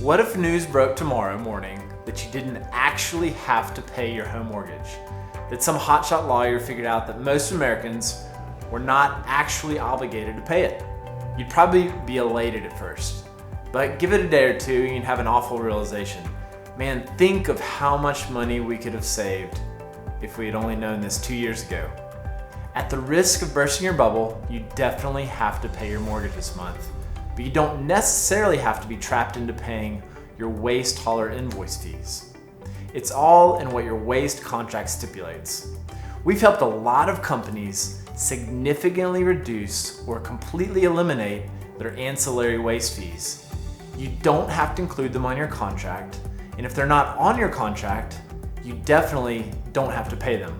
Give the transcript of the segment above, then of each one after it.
What if news broke tomorrow morning that you didn't actually have to pay your home mortgage? That some hotshot lawyer figured out that most Americans were not actually obligated to pay it? You'd probably be elated at first, but give it a day or two and you'd have an awful realization. Man, think of how much money we could have saved if we had only known this 2 years ago. At the risk of bursting your bubble, you definitely have to pay your mortgage this month, but you don't necessarily have to be trapped into paying your waste hauler invoice fees. It's all in what your waste contract stipulates. We've helped a lot of companies significantly reduce or completely eliminate their ancillary waste fees. You don't have to include them on your contract, and if they're not on your contract, you definitely don't have to pay them.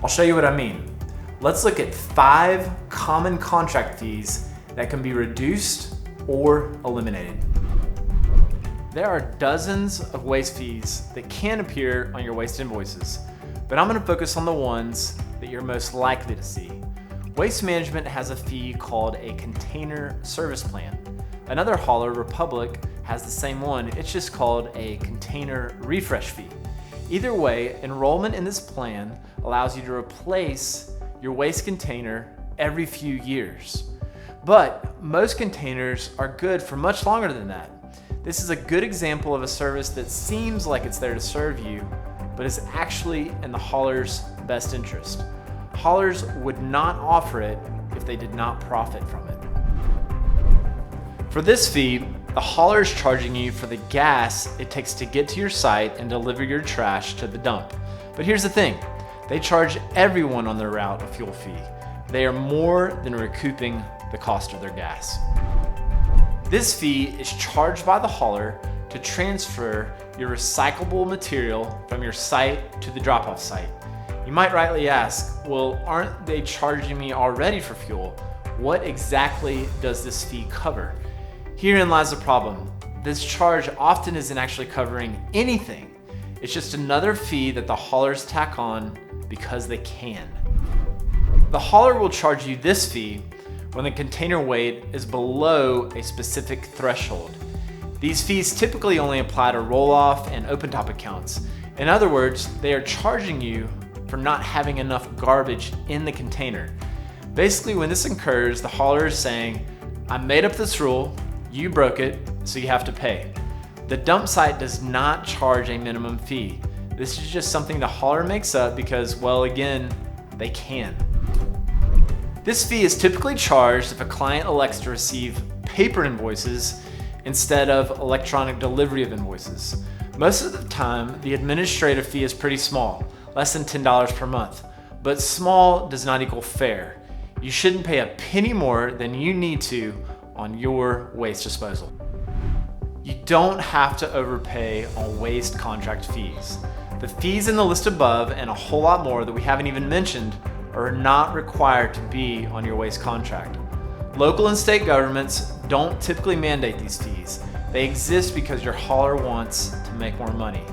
I'll show you what I mean. Let's look at 5 common contract fees that can be reduced or eliminated. There are dozens of waste fees that can appear on your waste invoices, but I'm going to focus on the ones that you're most likely to see. Waste Management has a fee called a container service plan. Another hauler, Republic, has the same one. It's just called a container refresh fee. Either way, enrollment in this plan allows you to replace your waste container every few years. But most containers are good for much longer than that. This is a good example of a service that seems like it's there to serve you, but is actually in the hauler's best interest. Haulers would not offer it if they did not profit from it. For this fee, the hauler is charging you for the gas it takes to get to your site and deliver your trash to the dump. But here's the thing, they charge everyone on their route a fuel fee. They are more than recouping the cost of their gas. This fee is charged by the hauler to transfer your recyclable material from your site to the drop-off site. You might rightly ask, well, aren't they charging me already for fuel? What exactly does this fee cover? Herein lies the problem. This charge often isn't actually covering anything. It's just another fee that the haulers tack on because they can. The hauler will charge you this fee when the container weight is below a specific threshold. These fees typically only apply to roll-off and open-top accounts. In other words, they are charging you for not having enough garbage in the container. Basically, when this occurs, the hauler is saying, I made up this rule, you broke it, so you have to pay. The dump site does not charge a minimum fee. This is just something the hauler makes up because, well, again, they can. This fee is typically charged if a client elects to receive paper invoices instead of electronic delivery of invoices. Most of the time, the administrative fee is pretty small, less than $10 per month, but small does not equal fair. You shouldn't pay a penny more than you need to on your waste disposal. You don't have to overpay on waste contract fees. The fees in the list above and a whole lot more that we haven't even mentioned are not required to be on your waste contract. Local and state governments don't typically mandate these fees. They exist because your hauler wants to make more money.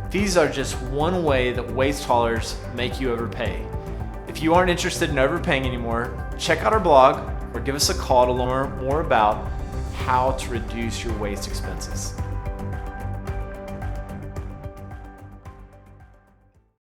Fees are just one way that waste haulers make you overpay. If you aren't interested in overpaying anymore, check out our blog or give us a call to learn more about how to reduce your waste expenses.